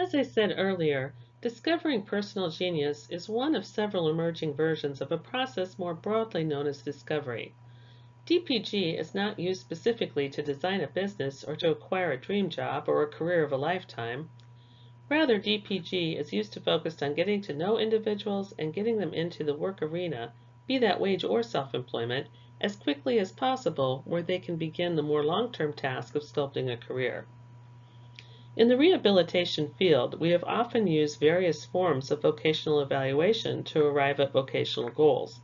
As I said earlier, discovering personal genius is one of several emerging versions of a process more broadly known as discovery. DPG is not used specifically to design a business or to acquire a dream job or a career of a lifetime. Rather, DPG is used to focus on getting to know individuals and getting them into the work arena, be that wage or self-employment, as quickly as possible where they can begin the more long-term task of sculpting a career. In the rehabilitation field, we have often used various forms of vocational evaluation to arrive at vocational goals.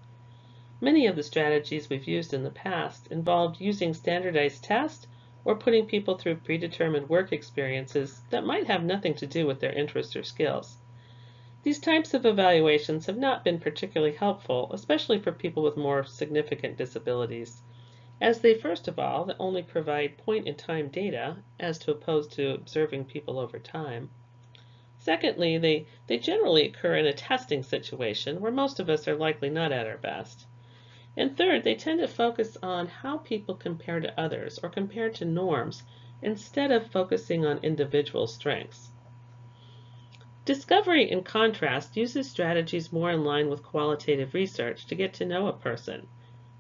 Many of the strategies we've used in the past involved using standardized tests or putting people through predetermined work experiences that might have nothing to do with their interests or skills. These types of evaluations have not been particularly helpful, especially for people with more significant disabilities, as they first of all only provide point-in-time data as opposed to observing people over time. Secondly, they generally occur in a testing situation where most of us are likely not at our best. And third, they tend to focus on how people compare to others or compare to norms instead of focusing on individual strengths. Discovery, in contrast, uses strategies more in line with qualitative research to get to know a person.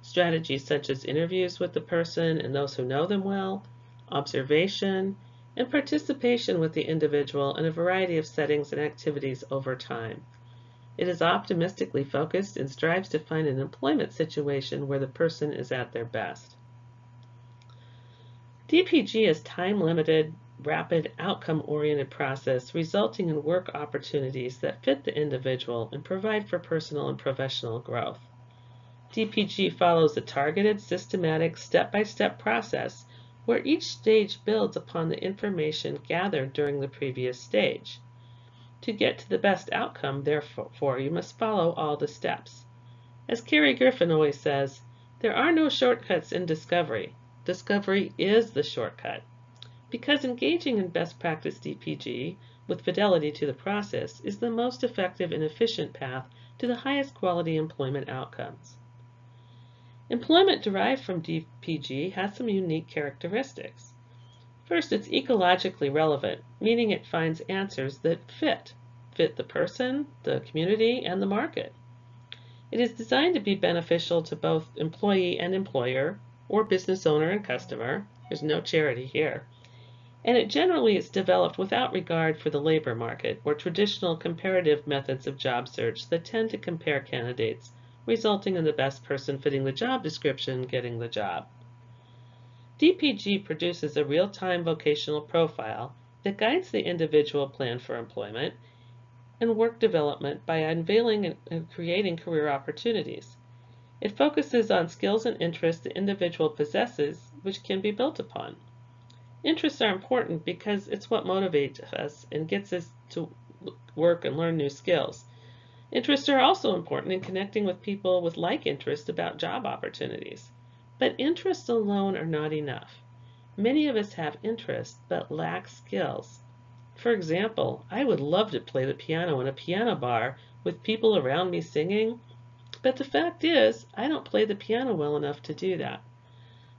Strategies such as interviews with the person and those who know them well, observation, and participation with the individual in a variety of settings and activities over time. It is optimistically focused and strives to find an employment situation where the person is at their best. DPG is time-limited, rapid, outcome-oriented process resulting in work opportunities that fit the individual and provide for personal and professional growth. DPG follows a targeted, systematic, step-by-step process where each stage builds upon the information gathered during the previous stage. To get to the best outcome, therefore, you must follow all the steps. As Carrie Griffin always says, there are no shortcuts in discovery. Discovery is the shortcut. Because engaging in best practice DPG with fidelity to the process is the most effective and efficient path to the highest quality employment outcomes. Employment derived from DPG has some unique characteristics. First, it's ecologically relevant, meaning it finds answers that fit the person, the community, and the market. It is designed to be beneficial to both employee and employer, or business owner and customer. There's no charity here. And it generally is developed without regard for the labor market or traditional comparative methods of job search that tend to compare candidates, resulting in the best person fitting the job description getting the job. DPG produces a real-time vocational profile that guides the individual plan for employment and work development by unveiling and creating career opportunities. It focuses on skills and interests the individual possesses, which can be built upon. Interests are important because it's what motivates us and gets us to work and learn new skills. Interests are also important in connecting with people with like interests about job opportunities. But interests alone are not enough. Many of us have interests but lack skills. For example, I would love to play the piano in a piano bar with people around me singing, but the fact is, I don't play the piano well enough to do that.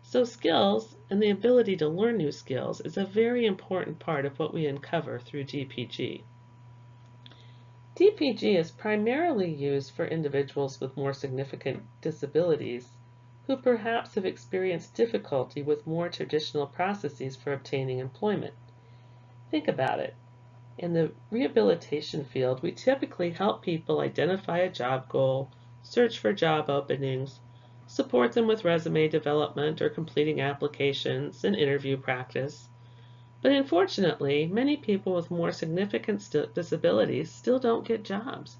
So skills and the ability to learn new skills is a very important part of what we uncover through DPG. DPG is primarily used for individuals with more significant disabilities who perhaps have experienced difficulty with more traditional processes for obtaining employment. Think about it. In the rehabilitation field, we typically help people identify a job goal, search for job openings, support them with resume development or completing applications and interview practice. But unfortunately, many people with more significant disabilities still don't get jobs.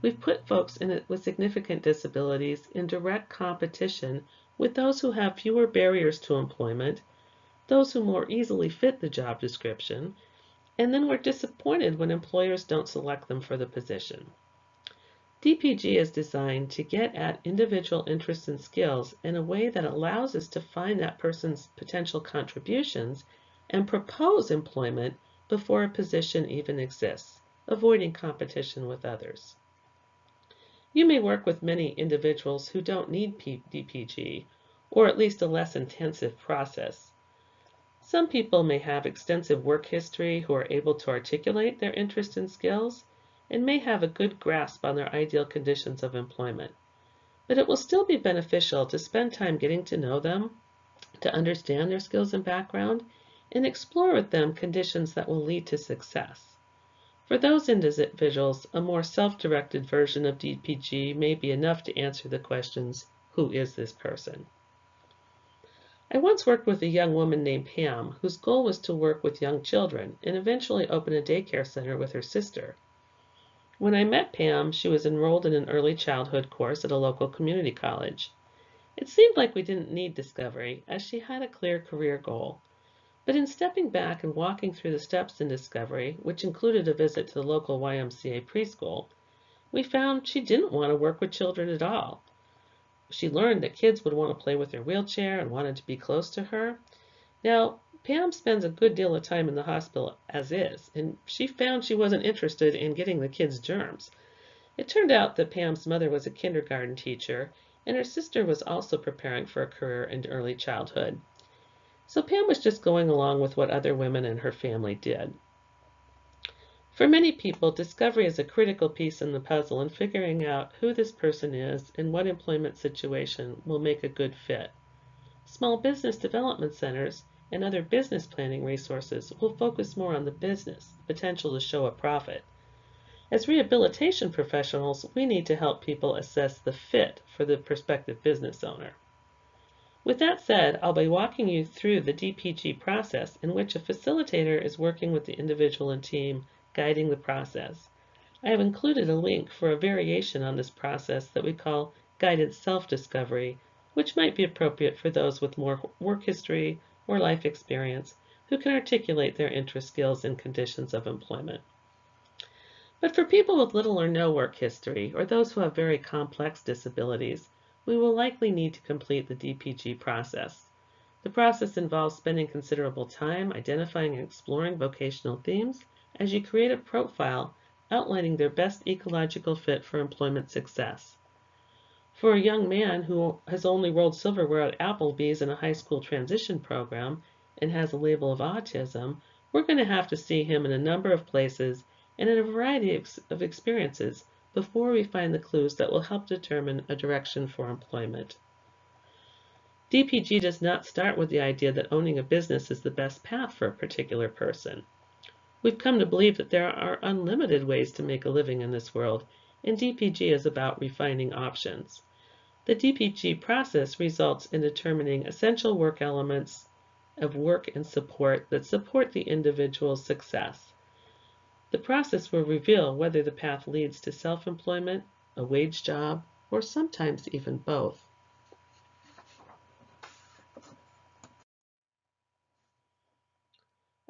We've put folks with significant disabilities in direct competition with those who have fewer barriers to employment, those who more easily fit the job description, and then we're disappointed when employers don't select them for the position. DPG is designed to get at individual interests and skills in a way that allows us to find that person's potential contributions and propose employment before a position even exists, avoiding competition with others. You may work with many individuals who don't need DPG, or at least a less intensive process. Some people may have extensive work history who are able to articulate their interests and skills and may have a good grasp on their ideal conditions of employment. But it will still be beneficial to spend time getting to know them, to understand their skills and background, and explore with them conditions that will lead to success. For those individuals, a more self-directed version of DPG may be enough to answer the questions, who is this person? I once worked with a young woman named Pam, whose goal was to work with young children and eventually open a daycare center with her sister. When I met Pam, she was enrolled in an early childhood course at a local community college. It seemed like we didn't need Discovery, as she had a clear career goal. But in stepping back and walking through the steps in Discovery, which included a visit to the local YMCA preschool, we found she didn't want to work with children at all. She learned that kids would want to play with her wheelchair and wanted to be close to her. Now, Pam spends a good deal of time in the hospital as is, and she found she wasn't interested in getting the kids germs. It turned out that Pam's mother was a kindergarten teacher, and her sister was also preparing for a career in early childhood. So Pam was just going along with what other women in her family did. For many people, Discovery is a critical piece in the puzzle in figuring out who this person is and what employment situation will make a good fit. Small business development centers and other business planning resources will focus more on the business, potential to show a profit. As rehabilitation professionals, we need to help people assess the fit for the prospective business owner. With that said, I'll be walking you through the DPG process in which a facilitator is working with the individual and team, guiding the process. I have included a link for a variation on this process that we call guided self-discovery, which might be appropriate for those with more work history or life experience who can articulate their interest, skills, and conditions of employment. But for people with little or no work history, or those who have very complex disabilities, we will likely need to complete the DPG process. The process involves spending considerable time identifying and exploring vocational themes as you create a profile outlining their best ecological fit for employment success. For a young man who has only rolled silverware at Applebee's in a high school transition program and has a label of autism, we're going to have to see him in a number of places and in a variety of experiences before we find the clues that will help determine a direction for employment. DPG does not start with the idea that owning a business is the best path for a particular person. We've come to believe that there are unlimited ways to make a living in this world, and DPG is about refining options. The DPG process results in determining essential work elements of work and support that support the individual's success. The process will reveal whether the path leads to self-employment, a wage job, or sometimes even both.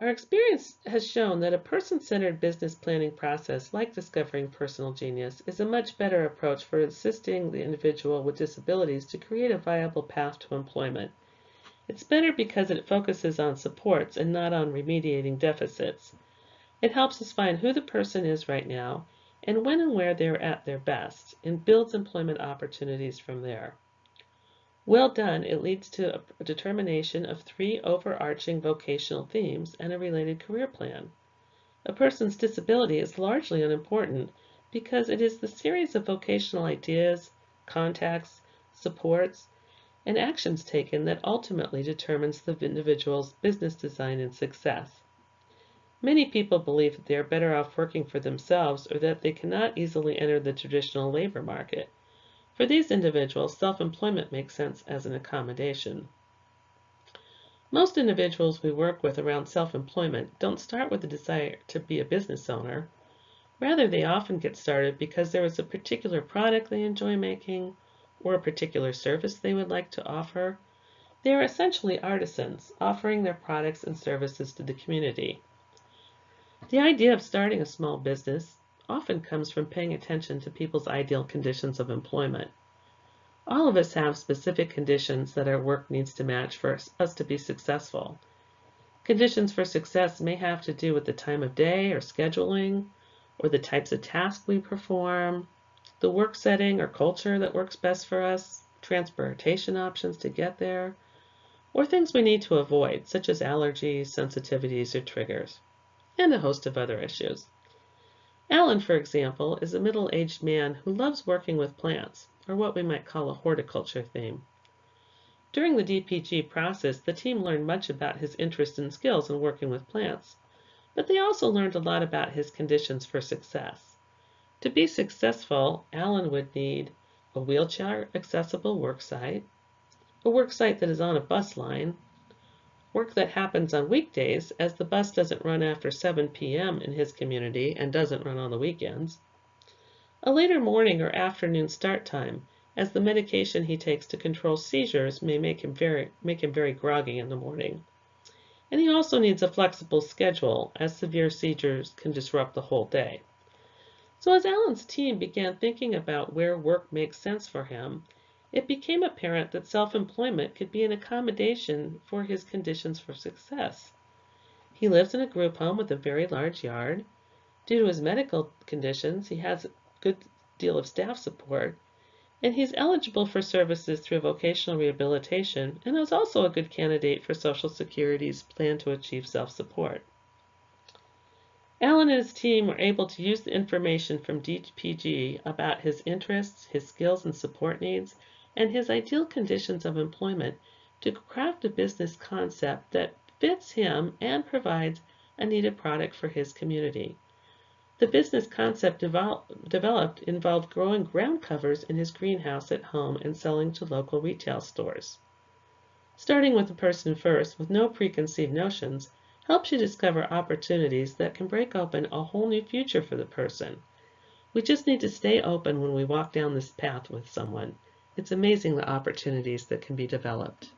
Our experience has shown that a person-centered business planning process like Discovering Personal Genius is a much better approach for assisting the individual with disabilities to create a viable path to employment. It's better because it focuses on supports and not on remediating deficits. It helps us find who the person is right now and when and where they're at their best, and builds employment opportunities from there. Well done, it leads to a determination of 3 overarching vocational themes and a related career plan. A person's disability is largely unimportant because it is the series of vocational ideas, contacts, supports, and actions taken that ultimately determines the individual's business design and success. Many people believe that they are better off working for themselves or that they cannot easily enter the traditional labor market. For these individuals, self-employment makes sense as an accommodation. Most individuals we work with around self-employment don't start with the desire to be a business owner. Rather, they often get started because there is a particular product they enjoy making or a particular service they would like to offer. They are essentially artisans, offering their products and services to the community. The idea of starting a small business often comes from paying attention to people's ideal conditions of employment. All of us have specific conditions that our work needs to match for us to be successful. Conditions for success may have to do with the time of day or scheduling, or the types of tasks we perform, the work setting or culture that works best for us, transportation options to get there, or things we need to avoid, such as allergies, sensitivities, or triggers, and a host of other issues. Alan, for example, is a middle-aged man who loves working with plants, or what we might call a horticulture theme. During the DPG process, the team learned much about his interest and skills in working with plants, but they also learned a lot about his conditions for success. To be successful, Alan would need a wheelchair-accessible worksite, a worksite that is on a bus line, work that happens on weekdays as the bus doesn't run after 7 p.m. in his community and doesn't run on the weekends, a later morning or afternoon start time as the medication he takes to control seizures may make him very groggy in the morning. And he also needs a flexible schedule as severe seizures can disrupt the whole day. So as Alan's team began thinking about where work makes sense for him, it became apparent that self-employment could be an accommodation for his conditions for success. He lives in a group home with a very large yard. Due to his medical conditions, he has a good deal of staff support, and he's eligible for services through vocational rehabilitation and is also a good candidate for Social Security's plan to achieve self-support. Alan and his team were able to use the information from DPG about his interests, his skills and support needs, and his ideal conditions of employment to craft a business concept that fits him and provides a needed product for his community. The business concept developed involved growing ground covers in his greenhouse at home and selling to local retail stores. Starting with the person first, with no preconceived notions, helps you discover opportunities that can break open a whole new future for the person. We just need to stay open when we walk down this path with someone. It's amazing the opportunities that can be developed.